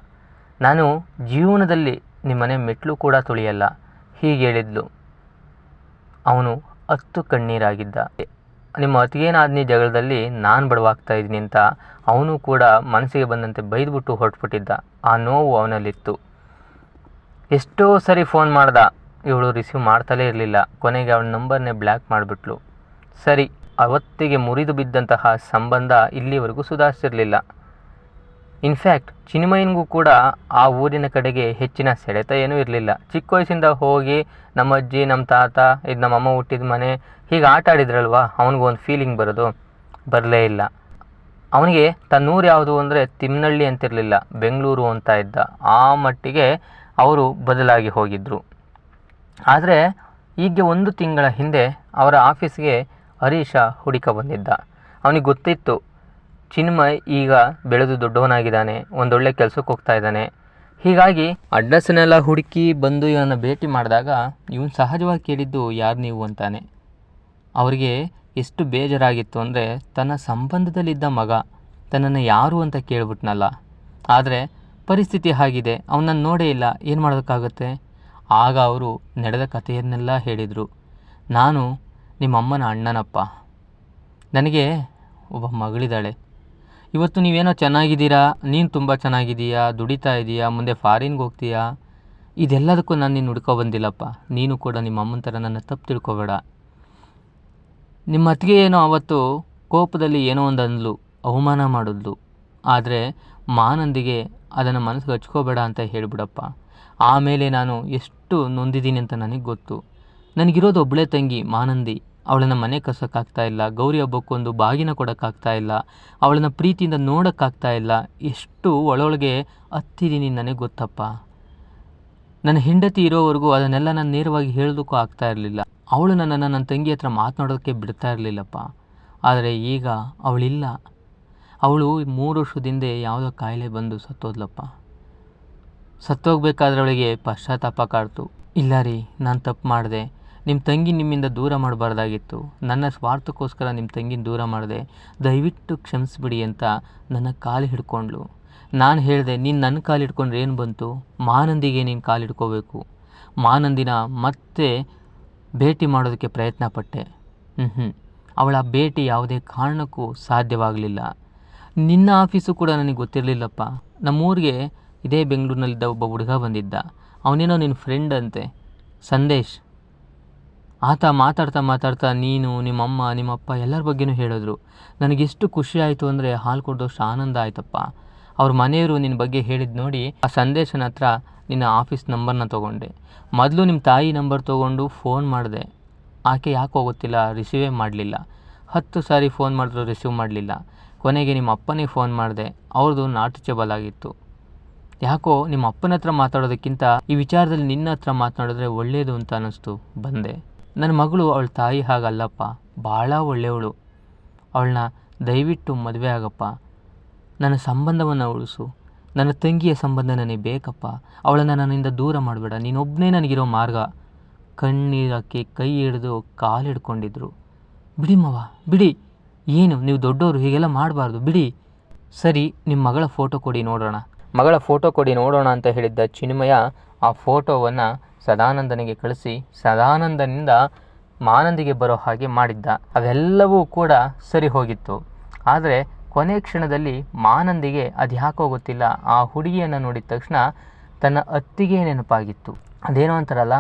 ನಾನು ಜೀವನದಲ್ಲಿ ನಿಮ್ಮನೆ ಮೆಟ್ಲು ಕೂಡ ತುಳಿಯಲ್ಲ, ಹೀಗೆ ಹೇಳಿದ್ಲು. ಅವನು 10 ಕಣ್ಣೀರಾಗಿದ್ದ. ನಿಮ್ಮ ಅತಿಗೇನಾದ್ನಿ ಜಗಳದಲ್ಲಿ ನಾನು ಬಡವಾಗ್ತಾ ಇದ್ದೀನಿ ಅಂತ ಅವನು ಕೂಡ ಮನಸ್ಸಿಗೆ ಬಂದಂತೆ ಬೈದ್ಬಿಟ್ಟು ಹೊರಟ್ಬಿಟ್ಟಿದ್ದ. ಆ ನೋವು ಅವನಲ್ಲಿತ್ತು. ಎಷ್ಟೋ ಸರಿ ಫೋನ್ ಮಾಡ್ದ, ಇವಳು ರಿಸೀವ್ ಮಾಡ್ತಲೇ ಇರಲಿಲ್ಲ. ಕೊನೆಗೆ ಅವಳ ನಂಬರ್ನೇ ಬ್ಲ್ಯಾಕ್ ಮಾಡಿಬಿಟ್ಲು. ಸರಿ, ಅವತ್ತಿಗೆ ಮುರಿದು ಬಿದ್ದಂತಹ ಸಂಬಂಧ ಇಲ್ಲಿವರೆಗೂ ಸುಧಾರಿಸಿರಲಿಲ್ಲ. ಇನ್ಫ್ಯಾಕ್ಟ್ ಚಿನ್ಮಯನಿಗೂ ಕೂಡ ಆ ಊರಿನ ಕಡೆಗೆ ಹೆಚ್ಚಿನ ಸೆಳೆತ ಏನೂ ಇರಲಿಲ್ಲ. ಚಿಕ್ಕ ವಯಸ್ಸಿಂದ ಹೋಗಿ ನಮ್ಮ ಅಜ್ಜಿ, ನಮ್ಮ ತಾತ, ಇದು ನಮ್ಮ ಅಮ್ಮ ಹುಟ್ಟಿದ ಮನೆ, ಹೀಗೆ ಆಟ ಆಡಿದ್ರಲ್ವ, ಅವನಿಗೂ ಒಂದು ಫೀಲಿಂಗ್ ಬರಲೇ ಇಲ್ಲ. ಅವನಿಗೆ ತನ್ನೂರು ಯಾವುದು ಅಂದರೆ ತಿಮ್ಮನಹಳ್ಳಿ ಅಂತಿರಲಿಲ್ಲ, ಬೆಂಗಳೂರು ಅಂತ ಇದ್ದ. ಆ ಮಟ್ಟಿಗೆ ಅವರು ಬದಲಾಗಿ ಹೋಗಿದ್ದರು. ಆದರೆ ಈಗ 1 ತಿಂಗಳ ಹಿಂದೆ ಅವರ ಆಫೀಸ್ಗೆ ಹರೀಶ ಹುಡುಕ ಬಂದಿದ್ದ. ಅವನಿಗೆ ಗೊತ್ತಿತ್ತು ಚಿನ್ಮಯ್ ಈಗ ಬೆಳೆದು ದೊಡ್ಡವನಾಗಿದ್ದಾನೆ, ಒಂದೊಳ್ಳೆ ಕೆಲಸಕ್ಕೆ ಹೋಗ್ತಾ ಇದ್ದಾನೆ. ಹೀಗಾಗಿ ಅಡ್ರೆಸ್ಸನ್ನೆಲ್ಲ ಹುಡುಕಿ ಬಂದು ಇವನನ್ನು ಭೇಟಿ ಮಾಡಿದಾಗ ಇವನು ಸಹಜವಾಗಿ ಕೇಳಿದ್ದು ಯಾರು ನೀವು ಅಂತಾನೆ. ಅವರಿಗೆ ಎಷ್ಟು ಬೇಜಾರಾಗಿತ್ತು ಅಂದರೆ ತನ್ನ ಸಂಬಂಧದಲ್ಲಿದ್ದ ಮಗ ತನ್ನನ್ನು ಯಾರು ಅಂತ ಕೇಳ್ಬಿಟ್ನಲ್ಲ. ಆದರೆ ಪರಿಸ್ಥಿತಿ ಹಾಗಿದೆ, ಅವನನ್ನು ನೋಡೇ ಇಲ್ಲ, ಏನು ಮಾಡೋದಕ್ಕಾಗುತ್ತೆ. ಆಗ ಅವರು ನಡೆದ ಕಥೆಯನ್ನೆಲ್ಲ ಹೇಳಿದರು. ನಾನು ನಿಮ್ಮಮ್ಮನ ಅಣ್ಣನಪ್ಪ, ನನಗೆ ಒಬ್ಬ ಮಗಳಿದ್ದಾಳೆ. ಇವತ್ತು ನೀವೇನೋ ಚೆನ್ನಾಗಿದ್ದೀರಾ, ನೀನು ತುಂಬ ಚೆನ್ನಾಗಿದ್ದೀಯಾ, ದುಡಿತಾ ಇದೀಯಾ, ಮುಂದೆ ಫಾರಿನ್ಗೆ ಹೋಗ್ತೀಯಾ, ಇದೆಲ್ಲದಕ್ಕೂ ನಾನು ನೀನು ಹುಡ್ಕೊ ಬಂದಿಲ್ಲಪ್ಪ. ನೀನು ಕೂಡ ನಿಮ್ಮ ಅಮ್ಮನ ಥರ ನನ್ನ ತಪ್ಪು ತಿಳ್ಕೊಬೇಡ. ನಿಮ್ಮ ಅತ್ತಿಗೆ ಏನೋ ಅವತ್ತು ಕೋಪದಲ್ಲಿ ಏನೋ ಒಂದು ಅಂದ್ಲು, ಅವಮಾನ ಮಾಡಿದ್ಲು. ಆದರೆ ಮಾನಂದಿಗೆ ಅದನ್ನು ಮನಸ್ಸಿಗೆ ಹಚ್ಕೋಬೇಡ ಅಂತ ಹೇಳಿಬಿಡಪ್ಪ. ಆಮೇಲೆ ನಾನು ಎಷ್ಟು ನೊಂದಿದ್ದೀನಿ ಅಂತ ನನಗೆ ಗೊತ್ತು. ನನಗಿರೋದು ಒಬ್ಬಳೇ ತಂಗಿ ಮಾನಂದಿ. ಅವಳನ್ನು ಮನೆ ಕರ್ಸೋಕ್ಕಾಗ್ತಾ ಇಲ್ಲ, ಗೌರಿ ಹಬ್ಬಕ್ಕೊಂದು ಬಾಗಿನ ಕೊಡೋಕ್ಕಾಗ್ತಾ ಇಲ್ಲ, ಅವಳನ್ನು ಪ್ರೀತಿಯಿಂದ ನೋಡೋಕ್ಕಾಗ್ತಾ ಇಲ್ಲ. ಎಷ್ಟು ಒಳೊಳಗೆ ಹತ್ತಿದ್ದೀನಿ ನನಗೆ ಗೊತ್ತಪ್ಪ. ನನ್ನ ಹೆಂಡತಿ ಇರೋವರೆಗೂ ಅದನ್ನೆಲ್ಲ ನಾನು ನೇರವಾಗಿ ಹೇಳೋದಕ್ಕೂ ಆಗ್ತಾ ಇರಲಿಲ್ಲ. ಅವಳು ನನ್ನನ್ನು ನನ್ನ ತಂಗಿ ಹತ್ರ ಮಾತನಾಡೋದಕ್ಕೆ ಬಿಡ್ತಾ ಇರಲಿಲ್ಲಪ್ಪ. ಆದರೆ ಈಗ ಅವಳಿಲ್ಲ. ಅವಳು 3 ವರ್ಷದಿಂದ ಯಾವುದೋ ಕಾಯಿಲೆ ಬಂದು ಸತ್ತೋದ್ಲಪ್ಪ. ಸತ್ತೋಗ್ಬೇಕಾದ್ರೆ ಅವಳಿಗೆ ಪಶ್ಚಾತ್ತಾಪ ಕಾಡ್ತು. ಇಲ್ಲ ರೀ, ನಾನು ತಪ್ಪು ಮಾಡಿದೆ, ನಿಮ್ಮ ತಂಗಿ ನಿಮ್ಮಿಂದ ದೂರ ಮಾಡಬಾರ್ದಾಗಿತ್ತು, ನನ್ನ ಸ್ವಾರ್ಥಕ್ಕೋಸ್ಕರ ನಿಮ್ಮ ತಂಗಿನ ದೂರ ಮಾಡಿದೆ, ದಯವಿಟ್ಟು ಕ್ಷಮಿಸ್ಬಿಡಿ ಅಂತ ನನ್ನ ಕಾಲು ಹಿಡ್ಕೊಂಡ್ಳು. ನಾನು ಹೇಳಿದೆ, ನೀನು ನನ್ನ ಕಾಲು ಹಿಡ್ಕೊಂಡ್ರೆ ಏನು ಬಂತು, ಮಾನಂದಿಗೆ ನೀನು ಕಾಲು ಹಿಡ್ಕೋಬೇಕು. ಮಾನಂದಿನ ಮತ್ತೆ ಭೇಟಿ ಮಾಡೋದಕ್ಕೆ ಪ್ರಯತ್ನ ಪಟ್ಟೆ. ಅವಳ ಭೇಟಿ ಯಾವುದೇ ಕಾರಣಕ್ಕೂ ಸಾಧ್ಯವಾಗಲಿಲ್ಲ. ನಿನ್ನ ಆಫೀಸು ಕೂಡ ನನಗೆ ಗೊತ್ತಿರಲಿಲ್ಲಪ್ಪ. ನಮ್ಮೂರಿಗೆ ಇದೇ ಬೆಂಗಳೂರಿನಲ್ಲಿದ್ದ ಒಬ್ಬ ಹುಡುಗ ಬಂದಿದ್ದ, ಅವನೇನೋ ನಿನ್ನ ಫ್ರೆಂಡ್ ಅಂತೆ, ಸಂದೇಶ್. ಆತ ಮಾತಾಡ್ತಾ ನೀನು, ನಿಮ್ಮಮ್ಮ, ನಿಮ್ಮಪ್ಪ ಎಲ್ಲರ ಬಗ್ಗೆನೂ ಹೇಳಿದ್ರು. ನನಗೆಷ್ಟು ಖುಷಿ ಆಯಿತು ಅಂದರೆ ಹಾಲು ಕೊಡ್ದಷ್ಟು ಆನಂದ ಆಯ್ತಪ್ಪ. ಅವ್ರ ಮನೆಯವರು ನಿನ್ನ ಬಗ್ಗೆ ಹೇಳಿದ್ದು ನೋಡಿ ಆ ಸಂದೇಶನ ಹತ್ರ ನಿನ್ನ ಆಫೀಸ್ ನಂಬರ್ನ ತೊಗೊಂಡೆ. ಮೊದಲು ನಿಮ್ಮ ತಾಯಿ ನಂಬರ್ ತೊಗೊಂಡು ಫೋನ್ ಮಾಡಿದೆ. ಆಕೆ ಯಾಕೋ ಗೊತ್ತಿಲ್ಲ, ರಿಸೀವೇ ಮಾಡಲಿಲ್ಲ. 10 ಸಾರಿ ಫೋನ್ ಮಾಡಿದ್ರು ರಿಸೀವ್ ಮಾಡಲಿಲ್ಲ. ಕೊನೆಗೆ ನಿಮ್ಮ ಅಪ್ಪನಿಗೆ ಫೋನ್ ಮಾಡಿದೆ, ಅವ್ರದ್ದು ನಾಟ್ ರೀಚಬಲ್ ಆಗಿತ್ತು. ಯಾಕೋ ನಿಮ್ಮ ಅಪ್ಪನ ಹತ್ರ ಮಾತಾಡೋದಕ್ಕಿಂತ ಈ ವಿಚಾರದಲ್ಲಿ ನಿನ್ನ ಹತ್ರ ಮಾತನಾಡಿದ್ರೆ ಒಳ್ಳೆಯದು ಅಂತ ಅನ್ನಿಸ್ತು, ಬಂದೆ. ನನ್ನ ಮಗಳು ಅವಳ ತಾಯಿ ಹಾಗಲ್ಲಪ್ಪ, ಭಾಳ ಒಳ್ಳೆಯವಳು. ಅವಳನ್ನ ದಯವಿಟ್ಟು ಮದುವೆ ಆಗಪ್ಪ. ನನ್ನ ಸಂಬಂಧವನ್ನು ಉಳಿಸು. ನನ್ನ ತಂಗಿಯ ಸಂಬಂಧ ನನಗೆ ಬೇಕಪ್ಪ. ಅವಳನ್ನು ನನ್ನಿಂದ ದೂರ ಮಾಡಬೇಡ. ನೀನೊಬ್ಬನೇ ನನಗಿರೋ ಮಾರ್ಗ. ಕಣ್ಣೀರಕ್ಕೆ ಕೈ ಹಿಡಿದು ಕಾಲು ಹಿಡ್ಕೊಂಡಿದ್ರು. ಬಿಡಿ ಮವ, ಬಿಡಿ. ಏನು ನೀವು ದೊಡ್ಡವರು, ಹೀಗೆಲ್ಲ ಮಾಡಬಾರ್ದು, ಬಿಡಿ. ಸರಿ, ನಿಮ್ಮ ಮಗಳ ಫೋಟೋ ಕೊಡಿ ನೋಡೋಣ. ಮಗಳ ಫೋಟೋ ಕೊಡಿ ನೋಡೋಣ ಅಂತ ಹೇಳಿದ್ದ ಚಿನ್ಮಯ ಆ ಫೋಟೋವನ್ನು ಸದಾನಂದನಿಗೆ ಕಳಿಸಿ ಸದಾನಂದನಿಂದ ಮಾನಂದಿಗೆ ಬರೋ ಹಾಗೆ ಮಾಡಿದ್ದ. ಅವೆಲ್ಲವೂ ಕೂಡ ಸರಿ ಹೋಗಿತ್ತು. ಆದರೆ ಕೊನೆ ಕ್ಷಣದಲ್ಲಿ ಮಾನಂದಿಗೆ ಅದ್ಯಾಕೋ ಗೊತ್ತಿಲ್ಲ, ಆ ಹುಡುಗಿಯನ್ನು ನೋಡಿದ ತಕ್ಷಣ ತನ್ನ ಅತ್ತಿಗೆ ನೆನಪಾಗಿತ್ತು. ಅದೇನೋ ಅಂತಾರಲ್ಲ,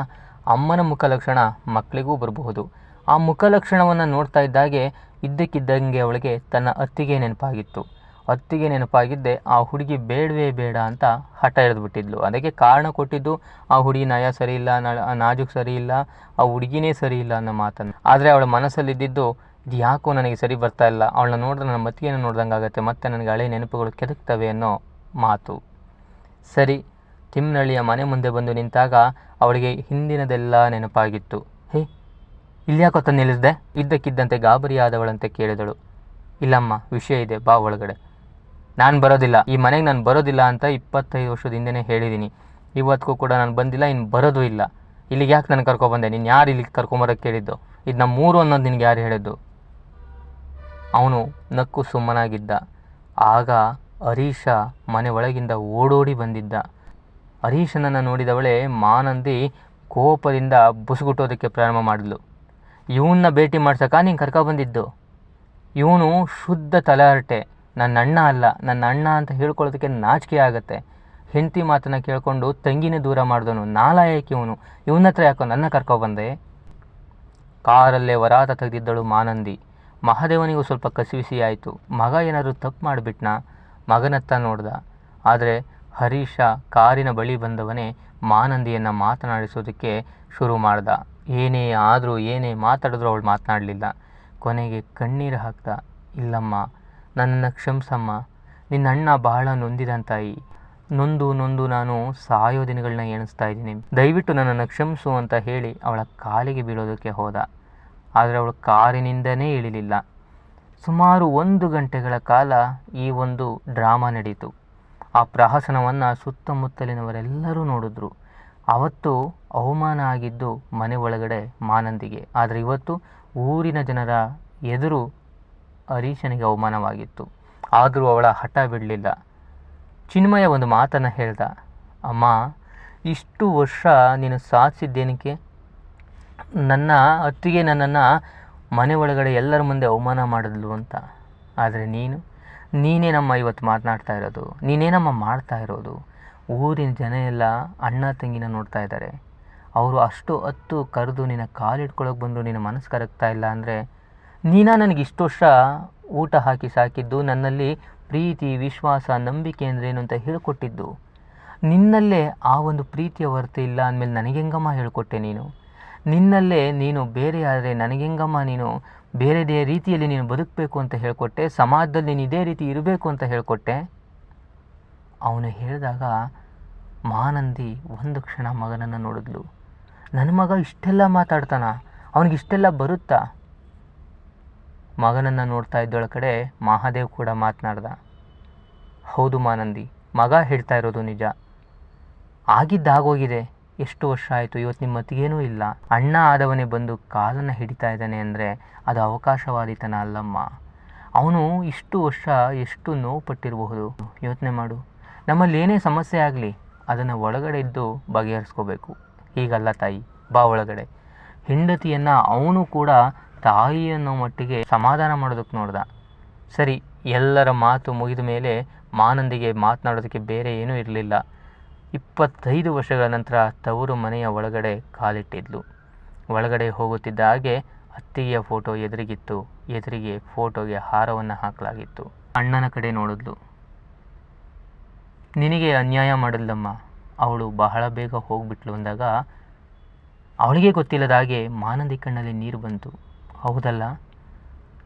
ಅಮ್ಮನ ಮುಖಲಕ್ಷಣ ಮಕ್ಕಳಿಗೂ ಬರಬಹುದು. ಆ ಮುಖಲಕ್ಷಣವನ್ನು ನೋಡ್ತಾ ಇದ್ದಾಗೆ ಇದ್ದಕ್ಕಿದ್ದಂಗೆ ಅವಳಿಗೆ ತನ್ನ ಅತ್ತಿಗೆ ನೆನಪಾಗಿತ್ತು. ಅತ್ತಿಗೆ ನೆನಪಾಗಿದ್ದೆ ಆ ಹುಡುಗಿ ಬೇಡವೇ ಬೇಡ ಅಂತ ಹಠ ಹಿಡಿದ್ಬಿಟ್ಟಿದ್ಲು. ಅದಕ್ಕೆ ಕಾರಣ ಕೊಟ್ಟಿದ್ದು ಆ ಹುಡುಗಿ ನಯ ಸರಿ ಇಲ್ಲ, ನಾಜುಕ್ ಸರಿ ಇಲ್ಲ, ಆ ಹುಡುಗಿನೇ ಸರಿ ಇಲ್ಲ ಅನ್ನೋ ಮಾತನ್ನು. ಆದರೆ ಅವಳ ಮನಸ್ಸಲ್ಲಿದ್ದಿದ್ದು, ಇದು ಯಾಕೋ ನನಗೆ ಸರಿ ಬರ್ತಾ ಇಲ್ಲ, ಅವಳನ್ನ ನೋಡಿದ್ರೆ ನನ್ನ ಮತ್ತಿಗೆಯನ್ನು ನೋಡ್ದಂಗೆ ಆಗುತ್ತೆ, ಮತ್ತೆ ನನಗೆ ಹಳೆ ನೆನಪುಗಳು ಕೆದಕ್ತವೆ ಅನ್ನೋ ಮಾತು. ಸರಿ, ತಿಮ್ಮನಹಳ್ಳಿಯ ಮನೆ ಮುಂದೆ ಬಂದು ನಿಂತಾಗ ಅವಳಿಗೆ ಹಿಂದಿನದೆಲ್ಲ ನೆನಪಾಗಿತ್ತು. ಹೇ, ಇಲ್ಯಾಕೋ ತಂದು ನಿಲ್ಲಿಸಿದೆ? ಇದ್ದಕ್ಕಿದ್ದಂತೆ ಗಾಬರಿಯಾದವಳಂತೆ ಕೇಳಿದಳು. ಇಲ್ಲಮ್ಮ, ವಿಷಯ ಇದೆ, ಬಾ ಒಳಗಡೆ. ನಾನು ಬರೋದಿಲ್ಲ, ಈ ಮನೆಗೆ ನಾನು ಬರೋದಿಲ್ಲ ಅಂತ 25 ವರ್ಷದ ಹಿಂದೆನೇ ಹೇಳಿದ್ದೀನಿ. ಇವತ್ತಿಗೂ ಕೂಡ ನಾನು ಬಂದಿಲ್ಲ, ಇನ್ನು ಬರೋದು ಇಲ್ಲ. ಇಲ್ಲಿಗೆ ಯಾಕೆ ನಾನು ಕರ್ಕೊಬಂದೆ? ನೀನು ಯಾರು ಇಲ್ಲಿಗೆ ಕರ್ಕೊಂಬರೋಕ್ಕೆ ಕೇಳಿದ್ದು? ಇದು ನಮ್ಮೂರು ಅನ್ನೋದು ನಿನಗೆ ಯಾರು ಹೇಳಿದ್ದು? ಅವನು ನಕ್ಕು ಸುಮ್ಮನಾಗಿದ್ದ. ಆಗ ಹರೀಶ ಮನೆ ಒಳಗಿಂದ ಓಡೋಡಿ ಬಂದಿದ್ದ. ಹರೀಶನನ್ನು ನೋಡಿದವಳೆ ಮಾನಂದಿ ಕೋಪದಿಂದ ಬುಸುಗುಟ್ಟೋದಕ್ಕೆ ಪ್ರಾರಂಭ ಮಾಡಿದ್ಲು. ಇವನ್ನ ಭೇಟಿ ಮಾಡ್ಸೋಕೆ ನೀನು ಕರ್ಕೊಬಂದಿದ್ದು? ಇವನು ಶುದ್ಧ ತಲೆಹರಟೆ, ನನ್ನ ಅಣ್ಣ ಅಲ್ಲ. ನನ್ನ ಅಣ್ಣ ಅಂತ ಹೇಳ್ಕೊಳ್ಳೋದಕ್ಕೆ ನಾಚಿಕೆ ಆಗುತ್ತೆ. ಹೆಂಡತಿ ಮಾತನ್ನು ಕೇಳಿಕೊಂಡು ತಂಗಿನೇ ದೂರ ಮಾಡಿದವನು ನಾಲಾಯಕ ಇವನು. ಇವನ ಹತ್ರ ಯಾಕೋ ನನ್ನ ಕರ್ಕೊಬಂದೆ? ಕಾರಲ್ಲೇ ವರಾತ ತೆಗೆದಿದ್ದಳು ಮಾನಂದಿ. ಮಹಾದೇವನಿಗೂ ಸ್ವಲ್ಪ ಕಸಿವಿಸಿ ಆಯಿತು. ಮಗ ಏನಾದರೂ ತಪ್ಪು ಮಾಡಿಬಿಟ್ನಾ? ಮಗನತ್ತ ನೋಡ್ದ. ಆದರೆ ಹರೀಶ ಕಾರಿನ ಬಳಿ ಬಂದವನೇ ಮಾನಂದಿಯನ್ನು ಮಾತನಾಡಿಸೋದಕ್ಕೆ ಶುರು ಮಾಡ್ದ. ಏನೇ ಆದರೂ ಏನೇ ಮಾತಾಡಿದ್ರು ಅವಳು ಮಾತನಾಡಲಿಲ್ಲ. ಕೊನೆಗೆ ಕಣ್ಣೀರು ಹಾಕ್ದ. ಇಲ್ಲಮ್ಮ, ನನ್ನನ್ನು ಕ್ಷಮಿಸಮ್ಮ. ನಿನ್ನ ಅಣ್ಣ ಬಹಳ ನೊಂದಿದಂತಾಯಿ. ನೊಂದು ನೊಂದು ನಾನು ಸಾಯೋ ದಿನಗಳನ್ನ ಎಣಿಸ್ತಾ ಇದ್ದೀನಿ. ದಯವಿಟ್ಟು ನನ್ನನ್ನು ಕ್ಷಮಿಸು ಅಂತ ಹೇಳಿ ಅವಳ ಕಾಲಿಗೆ ಬೀಳೋದಕ್ಕೆ ಹೋದ. ಆದರೆ ಅವಳು ಕಾರಿನಿಂದನೇ ಇಳಿಲಿಲ್ಲ. ಸುಮಾರು 1 ಗಂಟೆಗಳ ಕಾಲ ಈ ಒಂದು ಡ್ರಾಮಾ ನಡೀತು. ಆ ಪ್ರಹಸನವನ್ನು ಸುತ್ತಮುತ್ತಲಿನವರೆಲ್ಲರೂ ನೋಡಿದ್ರು. ಅವತ್ತು ಅವಮಾನ ಆಗಿದ್ದು ಮನೆ ಒಳಗಡೆ ಮಾನಂದಿಗೆ, ಆದರೆ ಇವತ್ತು ಊರಿನ ಜನರ ಎದುರು ಹರೀಶನಿಗೆ ಅವಮಾನವಾಗಿತ್ತು. ಆದರೂ ಅವಳ ಹಠ ಬಿಡಲಿಲ್ಲ. ಚಿನ್ಮಯ ಒಂದು ಮಾತನ್ನು ಹೇಳ್ದ. ಅಮ್ಮ, ಇಷ್ಟು ವರ್ಷ ನೀನು ಸಾಧಿಸಿದ್ದೇನಕ್ಕೆ? ನನ್ನ ಅತ್ತಿಗೆ ನನ್ನನ್ನು ಮನೆ ಒಳಗಡೆ ಎಲ್ಲರ ಮುಂದೆ ಅವಮಾನ ಮಾಡಿದ್ಲು ಅಂತ. ಆದರೆ ನೀನೇನಮ್ಮ ಇವತ್ತು ಮಾತನಾಡ್ತಾ ಇರೋದು? ನೀನೇನಮ್ಮ ಮಾಡ್ತಾ ಇರೋದು? ಊರಿನ ಜನ ಎಲ್ಲ ಅಣ್ಣ ತಂಗಿನ ನೋಡ್ತಾ ಇದ್ದಾರೆ. ಅವರು ಅಷ್ಟು ಹೊತ್ತು ಕರೆದು ನಿನ್ನ ಕಾಲಿಡ್ಕೊಳ್ಳೋಕೆ ಬಂದರು, ನಿನ್ನ ಮನಸ್ಸು ಕರಗ್ತಾ ಇಲ್ಲ ಅಂದರೆ ನನಗೆ ಇಷ್ಟು ವರ್ಷ ಊಟ ಹಾಕಿ ಸಾಕಿದ್ದು, ನನ್ನಲ್ಲಿ ಪ್ರೀತಿ, ವಿಶ್ವಾಸ, ನಂಬಿಕೆ ಅಂದ್ರೇನು ಅಂತ ಹೇಳಿಕೊಟ್ಟಿದ್ದು. ನಿನ್ನಲ್ಲೇ ಆ ಒಂದು ಪ್ರೀತಿಯ ಹೊರತು ಇಲ್ಲ ಅಂದಮೇಲೆ ನನಗೆಂಗಮ್ಮ ಹೇಳಿಕೊಟ್ಟೆ ನೀನು? ನಿನ್ನಲ್ಲೇ ನೀನು ಬೇರೆ ಆದರೆ ನನಗೆಂಗಮ್ಮ ನೀನು ಬೇರೆದೇ ರೀತಿಯಲ್ಲಿ ನೀನು ಬದುಕಬೇಕು ಅಂತ ಹೇಳಿಕೊಟ್ಟೆ? ಸಮಾಜದಲ್ಲಿ ನೀನು ಇದೇ ರೀತಿ ಇರಬೇಕು ಅಂತ ಹೇಳಿಕೊಟ್ಟೆ? ಅವನು ಹೇಳಿದಾಗ ಮಾನಂದಿ ಒಂದು ಕ್ಷಣ ಮಗನನ್ನು ನೋಡಿದ್ಲು. ನನ್ನ ಮಗ ಇಷ್ಟೆಲ್ಲ ಮಾತಾಡ್ತಾನ? ಅವನಿಗಿಷ್ಟೆಲ್ಲ ಬರುತ್ತಾ? ಮಗನನ್ನು ನೋಡ್ತಾ ಇದ್ದೊಳ ಕಡೆ ಮಹಾದೇವ್ ಕೂಡ ಮಾತನಾಡ್ದ. ಹೌದು ಮಾನಂದಿ, ಮಗ ಹೇಳ್ತಾ ಇರೋದು ನಿಜ. ಆಗಿದ್ದಾಗೋಗಿದೆ. ಎಷ್ಟು ವರ್ಷ ಆಯಿತು, ಇವತ್ತು ನಿಮ್ಮ ಮತ್ತಿಗೇನೂ ಇಲ್ಲ. ಅಣ್ಣ ಆದವನೇ ಬಂದು ಕಾಲನ್ನು ಹಿಡಿತಾ ಇದ್ದಾನೆ ಅಂದರೆ ಅದು ಅವಕಾಶವಾದಿತನ ಅಲ್ಲಮ್ಮ. ಅವನು ಇಷ್ಟು ವರ್ಷ ಎಷ್ಟು ನೋವು ಪಟ್ಟಿರಬಹುದು ಯೋಚನೆ ಮಾಡು. ನಮ್ಮಲ್ಲಿ ಏನೇ ಸಮಸ್ಯೆ ಆಗಲಿ ಅದನ್ನು ಒಳಗಡೆ ಇದ್ದು ಬಗೆಹರಿಸ್ಕೋಬೇಕು. ಹೀಗಲ್ಲ ತಾಯಿ, ಬಾ ಒಳಗಡೆ. ಹೆಂಡತಿಯನ್ನು ಅವನು ಕೂಡ ತಾಯಿ ಅನ್ನೋ ಮಟ್ಟಿಗೆ ಸಮಾಧಾನ ಮಾಡೋದಕ್ಕೆ ನೋಡ್ದ. ಸರಿ, ಎಲ್ಲರ ಮಾತು ಮುಗಿದ ಮೇಲೆ ಮಾನಂದಿಗೆ ಮಾತನಾಡೋದಕ್ಕೆ ಬೇರೆ ಏನೂ ಇರಲಿಲ್ಲ. 25 ವರ್ಷಗಳ ನಂತರ ತವರು ಮನೆಯ ಒಳಗಡೆ ಕಾಲಿಟ್ಟಿದ್ಲು. ಒಳಗಡೆ ಹೋಗುತ್ತಿದ್ದ ಹಾಗೆ ಅತ್ತಿಗೆಯ ಫೋಟೋ ಎದುರಿಗಿತ್ತು. ಎದುರಿಗೆ ಫೋಟೋಗೆ ಹಾರವನ್ನು ಹಾಕಲಾಗಿತ್ತು. ಅಣ್ಣನ ಕಡೆ ನೋಡಿದ್ಲು. ನಿನಗೆ ಅನ್ಯಾಯ ಮಾಡಿಲ್ಲಮ್ಮ, ಅವಳು ಬಹಳ ಬೇಗ ಹೋಗ್ಬಿಟ್ಲು ಅಂದಾಗ ಅವಳಿಗೆ ಗೊತ್ತಿಲ್ಲದ ಹಾಗೆ ಮಾನಂದಿ ಕಣ್ಣಲ್ಲಿ ನೀರು ಬಂತು. ಹೌದಲ್ಲ,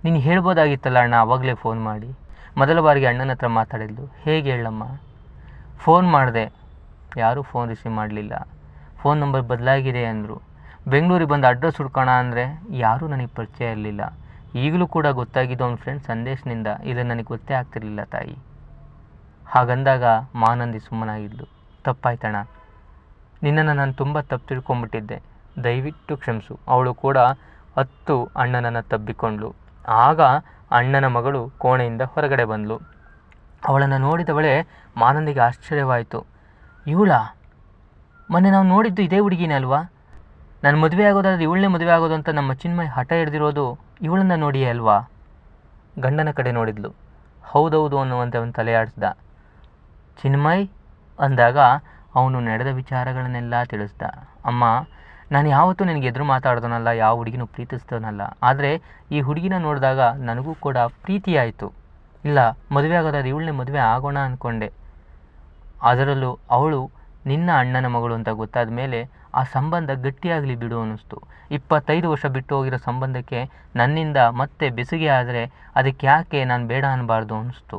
ನೀನು ಹೇಳ್ಬೋದಾಗಿತ್ತಲ್ಲ ಅಣ್ಣ ಆವಾಗಲೇ ಫೋನ್ ಮಾಡಿ. ಮೊದಲ ಬಾರಿಗೆ ಅಣ್ಣನ ಹತ್ರ ಮಾತಾಡಿದ್ಲು. ಹೇಗೆ ಹೇಳಮ್ಮ? ಫೋನ್ ಮಾಡಿದೆ, ಯಾರೂ ಫೋನ್ ರಿಸೀವ್ ಮಾಡಲಿಲ್ಲ. ಫೋನ್ ನಂಬರ್ ಬದಲಾಗಿದೆ ಅಂದರು. ಬೆಂಗಳೂರಿಗೆ ಬಂದು ಅಡ್ರೆಸ್ ಹುಡ್ಕೋಣ ಅಂದರೆ ಯಾರೂ ನನಗೆ ಪರಿಚಯ ಇರಲಿಲ್ಲ. ಈಗಲೂ ಕೂಡ ಗೊತ್ತಾಗಿದ್ದು ಅವ್ನ ಫ್ರೆಂಡ್ ಸಂದೇಶನಿಂದ. ಇದು ನನಗೆ ಗೊತ್ತೇ ಆಗ್ತಿರ್ಲಿಲ್ಲ ತಾಯಿ. ಹಾಗಂದಾಗ ಮಾನಂದಿ ಸುಮ್ಮನಾಗಿದ್ಲು. ತಪ್ಪಾಯ್ತಣ್ಣ, ನಿನ್ನನ್ನು ನಾನು ತುಂಬ ತಪ್ಪು ತಿಳ್ಕೊಂಬಿಟ್ಟಿದ್ದೆ, ದಯವಿಟ್ಟು ಕ್ಷಮಿಸು. ಅವಳು ಕೂಡ ಅಣ್ಣನನ್ನು ತಬ್ಬಿಕೊಂಡ್ಳು. ಆಗ ಅಣ್ಣನ ಮಗಳು ಕೋಣೆಯಿಂದ ಹೊರಗಡೆ ಬಂದಳು. ಅವಳನ್ನು ನೋಡಿದವಳೆ ಮಾನಂದಿಗೆ ಆಶ್ಚರ್ಯವಾಯಿತು. ಇವಳಾ? ಮೊನ್ನೆ ನಾವು ನೋಡಿದ್ದು ಇದೇ ಹುಡುಗಿನೇ ಅಲ್ವಾ? ನಾನು ಮದುವೆ ಆಗೋದಾದ್ರೆ ಇವಳನ್ನೇ ಮದುವೆ ಆಗೋದು ಅಂತ ನಮ್ಮ ಚಿನ್ಮಯ್ ಹಠ ಹಿಡ್ದಿರೋದು ಇವಳನ್ನು ನೋಡಿಯೇ ಅಲ್ವಾ? ಗಂಡನ ಕಡೆ ನೋಡಿದ್ಲು. ಹೌದೌದು ಅನ್ನುವಂತೆ ಅವನು ತಲೆ ಆಡಿಸ್ದ. ಚಿನ್ಮಯ್ ಅಂದಾಗ ಅವನು ನಡೆದ ವಿಚಾರಗಳನ್ನೆಲ್ಲ ತಿಳಿಸ್ದ. ಅಮ್ಮ, ನಾನು ಯಾವತ್ತೂ ನಿನಗೆ ಎದುರು ಮಾತಾಡ್ದೋನಲ್ಲ, ಯಾವ ಹುಡುಗಿನೂ ಪ್ರೀತಿಸ್ದೋನಲ್ಲ. ಆದರೆ ಈ ಹುಡುಗಿನ ನೋಡಿದಾಗ ನನಗೂ ಕೂಡ ಪ್ರೀತಿ ಆಯಿತು. ಇಲ್ಲ, ಮದುವೆ ಆಗೋದಾದ್ರೆ ಇವಳನ್ನೇ ಮದುವೆ ಆಗೋಣ ಅಂದ್ಕೊಂಡೆ. ಅದರಲ್ಲೂ ಅವಳು ನಿನ್ನ ಅಣ್ಣನ ಮಗಳು ಅಂತ ಗೊತ್ತಾದ ಮೇಲೆ ಆ ಸಂಬಂಧ ಗಟ್ಟಿಯಾಗಲಿ ಬಿಡು ಅನ್ನಿಸ್ತು. 25 ವರ್ಷ ಬಿಟ್ಟು ಹೋಗಿರೋ ಸಂಬಂಧಕ್ಕೆ ನನ್ನಿಂದ ಮತ್ತೆ ಬೆಸುಗೆ ಆದರೆ ಅದಕ್ಕೆ ಯಾಕೆ ನಾನು ಬೇಡ ಅನ್ನಬಾರ್ದು ಅನ್ನಿಸ್ತು.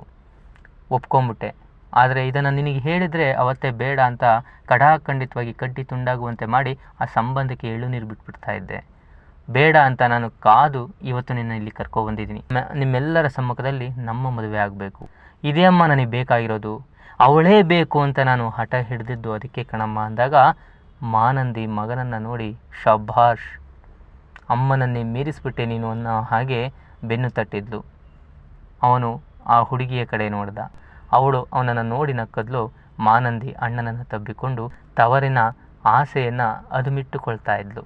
ಒಪ್ಕೊಂಬಿಟ್ಟೆ. ಆದರೆ ಇದನ್ನು ನಿನಗೆ ಹೇಳಿದರೆ ಅವತ್ತೇ ಬೇಡ ಅಂತ ಖಡಾಖಂಡಿತವಾಗಿ ಕಡ್ಡಿ ತುಂಡಾಗುವಂತೆ ಮಾಡಿ ಆ ಸಂಬಂಧಕ್ಕೆ ಎಳ್ಳುನೀರು ಬಿಟ್ಬಿಡ್ತಾ ಇದ್ದೆ. ಬೇಡ ಅಂತ ನಾನು ಕಾದು ಇವತ್ತು ನಿನ್ನ ಇಲ್ಲಿ ಕರ್ಕೊಬಂದಿದ್ದೀನಿ. ನಿಮ್ಮೆಲ್ಲರ ಸಮ್ಮುಖದಲ್ಲಿ ನಮ್ಮ ಮದುವೆ ಆಗಬೇಕು. ಇದೇ ಅಮ್ಮ ನನಗೆ ಬೇಕಾಗಿರೋದು, ಅವಳೇ ಬೇಕು ಅಂತ ನಾನು ಹಠ ಹಿಡಿದಿದ್ದು ಅದಕ್ಕೆ ಕಣಮ್ಮ ಅಂದಾಗ ಮಾನಂದಿ ಮಗನನ್ನು ನೋಡಿ ಶಭಾಷ್, ಅಮ್ಮನನ್ನೇ ಮೀರಿಸ್ಬಿಟ್ಟೆ ನೀನು ಅನ್ನೋ ಹಾಗೆ ಬೆನ್ನು ತಟ್ಟಿದ್ಲು. ಅವನು ಆ ಹುಡುಗಿಯ ಕಡೆ ನೋಡ್ದ. ಅವಳು ಅವನನ್ನು ನೋಡಿ ನಕ್ಕದ್ಲು. ಮಾನಂದಿ ಅಣ್ಣನನ್ನು ತಬ್ಬಿಕೊಂಡು ತವರಿನ ಆಸೆಯನ್ನು ಅದುಮಿಟ್ಟುಕೊಳ್ತಾ ಇದ್ಲು.